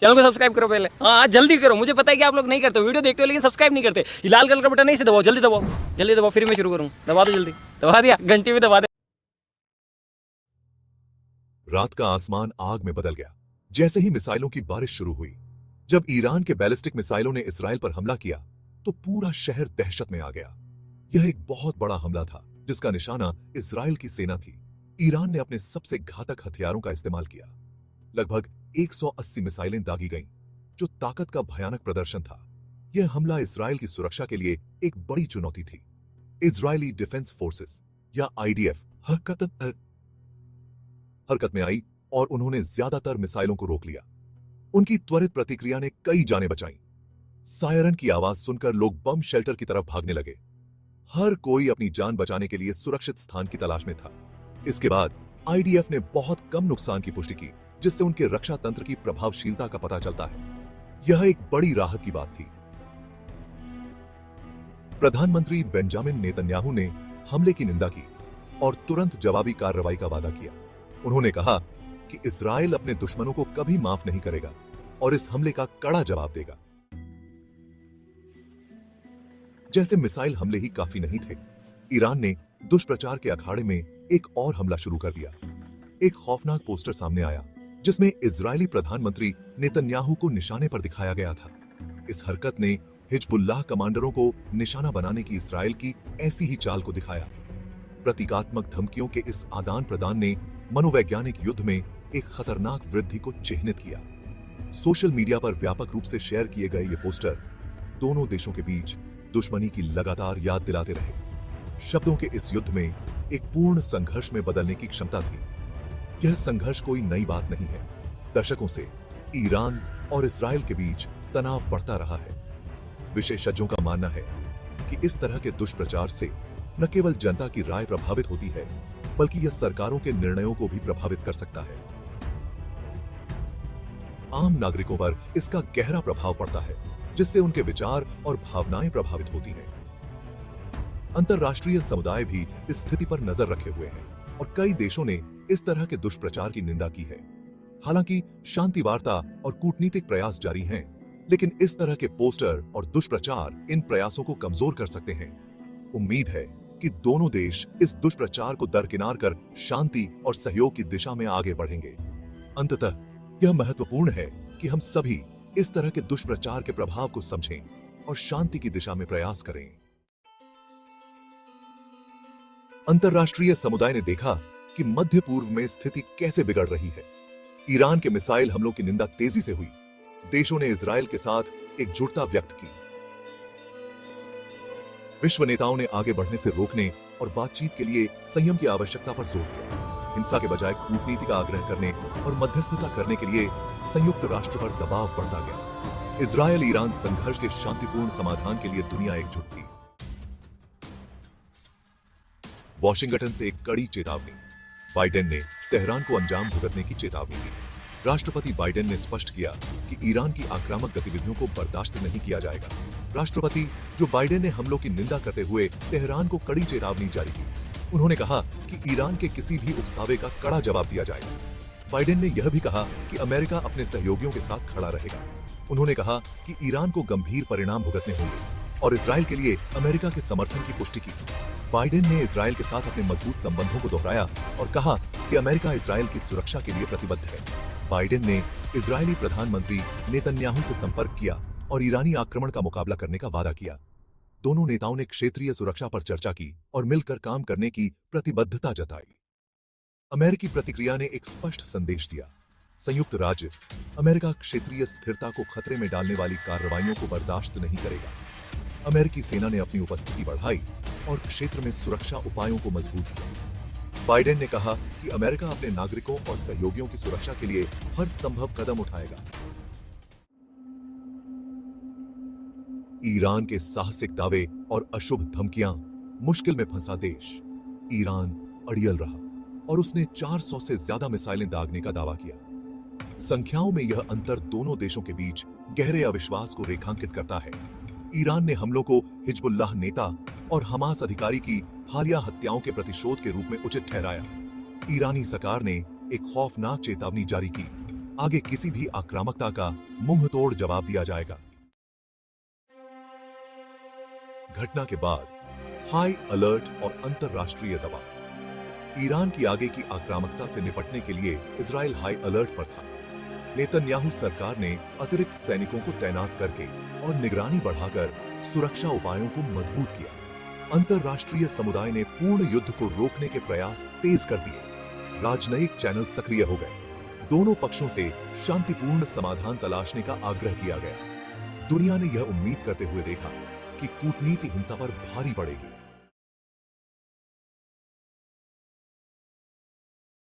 Channel को subscribe करो पहले। हाँ जल्दी करो, मुझे पता है कि आप लोग नहीं करते हो, वीडियो देखते हो लेकिन सब्सक्राइब नहीं करते। ये लाल कलर का बटन नहीं से दबाओ, जल्दी दबाओ, जल्दी दबाओ, फिर मैं शुरू करूँ। दबा दो जल्दी, दबा दिया, घंटी भी दबा दे। रात का आसमान आग में बदल गया जैसे ही मिसाइलों की बारिश शुरू हुई। जब ईरान के बैलिस्टिक मिसाइलों ने इसराइल पर हमला किया तो पूरा शहर दहशत में आ गया। यह एक बहुत बड़ा हमला था जिसका निशाना इसराइल की सेना थी। ईरान ने अपने सबसे घातक हथियारों का इस्तेमाल किया। लगभग 180 मिसाइलें दागी गईं, जो ताकत का भयानक प्रदर्शन था। यह हमला इसराइल की सुरक्षा के लिए एक बड़ी चुनौती थी। इजरायली डिफेंस फोर्सेस या आईडीएफ हरकत में आई और उन्होंने ज्यादातर मिसाइलों को रोक लिया। उनकी त्वरित प्रतिक्रिया ने कई जानें बचाईं। सायरन की आवाज सुनकर लोग बम शेल्टर की तरफ भागने लगे। हर कोई अपनी जान बचाने के लिए सुरक्षित स्थान की तलाश में था। इसके बाद आईडीएफ ने बहुत कम नुकसान की पुष्टि की, जिससे उनके रक्षा तंत्र की प्रभावशीलता का पता चलता है। यह एक बड़ी राहत की बात थी। प्रधानमंत्री बेंजामिन नेतन्याहू ने हमले की निंदा की और तुरंत जवाबी कार्रवाई का वादा किया। उन्होंने कहा कि इसराइल अपने दुश्मनों को कभी माफ नहीं करेगा और इस हमले का कड़ा जवाब देगा। जैसे मिसाइल हमले ही काफी नहीं थे, ईरान ने दुष्प्रचार के अखाड़े में एक और हमला शुरू कर दिया। एक खौफनाक पोस्टर सामने आया जिसमें इजरायली प्रधानमंत्री नेतन्याहू को निशाने पर दिखाया गया था। इस हरकत ने हिजबुल्लाह कमांडरों को निशाना बनाने की इसराइल की ऐसी ही चाल को दिखाया। प्रतीकात्मक धमकियों के इस आदान प्रदान ने मनोवैज्ञानिक युद्ध में एक खतरनाक वृद्धि को चिह्नित किया। सोशल मीडिया पर व्यापक रूप से शेयर किए गए ये पोस्टर दोनों देशों के बीच दुश्मनी की लगातार याद दिलाते रहे। शब्दों के इस युद्ध में एक पूर्ण संघर्ष में बदलने की क्षमता थी। यह संघर्ष कोई नई बात नहीं है। दशकों से ईरान और इसराइल के बीच तनाव बढ़ता रहा है। विशेषज्ञों का मानना है कि इस तरह के दुष्प्रचार से न केवल जनता की राय प्रभावित होती है, बल्कि यह सरकारों के निर्णयों को भी प्रभावित कर सकता है। आम नागरिकों पर इसका गहरा प्रभाव पड़ता है, जिससे उनके विचार और भावनाएं प्रभावित होती हैं। अंतर्राष्ट्रीय समुदाय भी इस स्थिति पर नजर रखे हुए हैं और कई देशों ने इस तरह के दुष्प्रचार की निंदा की है। हालांकि शांति वार्ता और कूटनीतिक प्रयास जारी हैं, लेकिन इस तरह के पोस्टर और दुष्प्रचार इन प्रयासों को कमजोर कर सकते हैं। उम्मीद है कि दोनों देश इस दुष्प्रचार को दरकिनार कर शांति और सहयोग की दिशा में आगे बढ़ेंगे। अंततः यह महत्वपूर्ण है कि हम सभी इस तरह के दुष्प्रचार के प्रभाव को समझें और शांति की दिशा में प्रयास करें। अंतर्राष्ट्रीय समुदाय ने देखा कि मध्य पूर्व में स्थिति कैसे बिगड़ रही है। ईरान के मिसाइल हमलों की निंदा तेजी से हुई। देशों ने इजराइल के साथ एकजुटता व्यक्त की। विश्व नेताओं ने आगे बढ़ने से रोकने और बातचीत के लिए संयम की आवश्यकता पर जोर दिया। हिंसा के बजाय कूटनीति का आग्रह करने और मध्यस्थता करने के लिए संयुक्त राष्ट्र पर दबाव बढ़ता गया। इजरायल ईरान संघर्ष के शांतिपूर्ण समाधान के लिए दुनिया एकजुट थी। वॉशिंगटन से एक कड़ी चेतावनी। बाइडेन ने तेहरान को अंजाम भुगतने की चेतावनी दी। राष्ट्रपति बाइडेन ने स्पष्ट किया कि ईरान की आक्रामक गतिविधियों को बर्दाश्त नहीं किया जाएगा। राष्ट्रपति जो बाइडेन ने हमलों की निंदा करते हुए तेहरान को कड़ी चेतावनी जारी की। उन्होंने कहा कि ईरान के किसी भी उकसावे का कड़ा जवाब दिया जाएगा। बाइडेन ने यह भी कहा कि अमेरिका अपने सहयोगियों के साथ खड़ा रहेगा। उन्होंने कहा कि ईरान को गंभीर परिणाम भुगतने होंगे और इसराइल के लिए अमेरिका के समर्थन की पुष्टि की। बाइडेन ने इसराइल के साथ अपने मजबूत संबंधों को दोहराया और कहा कि अमेरिका इसराइल की सुरक्षा के लिए प्रतिबद्ध है। बाइडेन ने इजरायली प्रधानमंत्री नेतन्याहू से संपर्क किया और ईरानी आक्रमण का मुकाबला करने का वादा किया। दोनों नेताओं ने क्षेत्रीय सुरक्षा पर चर्चा की और मिलकर काम करने की प्रतिबद्धता जताई। अमेरिकी प्रतिक्रिया ने एक स्पष्ट संदेश दिया। संयुक्त राज्य अमेरिका क्षेत्रीय स्थिरता को खतरे में डालने वाली कार्रवाइयों को बर्दाश्त नहीं करेगा। अमेरिकी सेना ने अपनी उपस्थिति बढ़ाई और क्षेत्र में सुरक्षा उपायों को मजबूत किया। बाइडेन ने कहा कि अमेरिका अपने नागरिकों और सहयोगियों की सुरक्षा के लिए हर संभव कदम उठाएगा। ईरान के साहसिक दावे और अशुभ धमकियां मुश्किल में फंसा देश ईरान अड़ियल रहा और उसने 400 से ज्यादा मिसाइलें दागने का दावा किया। संख्याओं में यह अंतर दोनों देशों के बीच गहरे अविश्वास को रेखांकित करता है। ईरान ने हमलों को हिजबुल्लाह नेता और हमास अधिकारी की हालिया हत्याओं के प्रतिशोध के रूप में उचित ठहराया। ईरानी सरकार ने एक खौफनाक चेतावनी जारी की आगे किसी भी आक्रामकता का मुंह तोड़ जवाब दिया जाएगा। घटना के बाद हाई अलर्ट और अंतरराष्ट्रीय दबाव। ईरान की आगे की आक्रामकता से निपटने के लिए इजराइल हाई अलर्ट पर था। नेतन्याहू सरकार ने अतिरिक्त सैनिकों को तैनात करके और निगरानी बढ़ाकर सुरक्षा उपायों को मजबूत किया। अंतरराष्ट्रीय समुदाय ने पूर्ण युद्ध को रोकने के प्रयास तेज कर दिए। राजनयिक चैनल सक्रिय हो गए। दोनों पक्षों से शांतिपूर्ण समाधान तलाशने का आग्रह किया गया। दुनिया ने यह उम्मीद करते हुए देखा कि कूटनीति हिंसा पर भारी पड़ेगी।